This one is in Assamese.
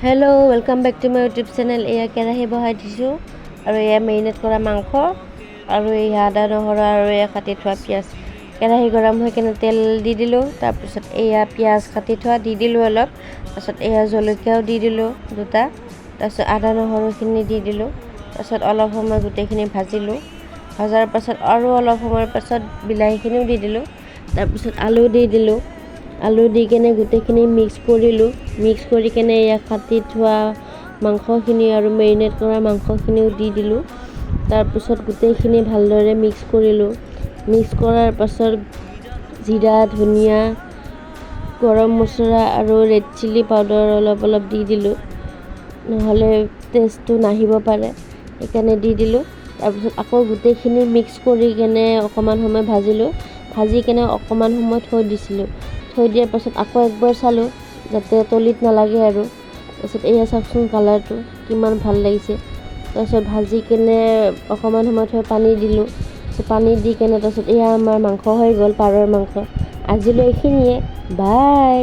Hello' welcome back to my YouTube channel. এয়া কেৰাহী বহাই দিছোঁ আৰু এয়া মেৰিনেট কৰা মাংস আৰু এয়া আদা নহৰু আৰু এয়া কাটি থোৱা পিঁয়াজ। কেৰাহী গৰম হৈ কেনে তেল দি দিলোঁ, তাৰপিছত এয়া পিঁয়াজ কাটি থোৱা দি দিলোঁ অলপ, তাৰপিছত এয়া জলকীয়াও দি দিলোঁ দুটা, তাৰপিছত আদা নহৰুখিনি দি দিলোঁ, তাৰপিছত অলপ সময় গোটেইখিনি ভাজিলোঁ। ভজাৰ পাছত আৰু অলপ সময়ৰ পাছত বিলাহীখিনিও দি দিলোঁ, তাৰপিছত আলু দি দিলোঁ। আলু দি কেনে গোটেইখিনি মিক্স কৰিলোঁ। মিক্স কৰি কেনে এয়া কাটি থোৱা মাংসখিনি আৰু মেৰিনেট কৰা মাংসখিনিও দি দিলোঁ। তাৰপিছত গোটেইখিনি ভালদৰে মিক্স কৰিলোঁ। মিক্স কৰাৰ পাছত জিৰা, ধনিয়া, গৰম মছলা আৰু ৰেড চিলি পাউডাৰ অলপ দি দিলোঁ, নহ'লে টেষ্টটো নাহিব পাৰে, সেইকাৰণে দি দিলোঁ। তাৰপিছত আকৌ গোটেইখিনি মিক্স কৰি কেনে অকণমান সময় ভাজিলোঁ। ভাজি কেনে অকণমান সময় থৈ দিছিলোঁ। থৈ দিয়াৰ পাছত আকৌ একবাৰ চালোঁ যাতে তলিত নালাগে আৰু। তাৰপিছত এয়া চাওকচোন কালাৰটো কিমান ভাল লাগিছে। তাৰপিছত ভাজি কেনে অকণমান সময় থৈ পানী দিলোঁ। পানী দি কেনে তাৰপিছত এয়া আমাৰ মাংস হৈ গ'ল, পাৰৰ মাংস। আজিলৈ এইখিনিয়ে, বাই।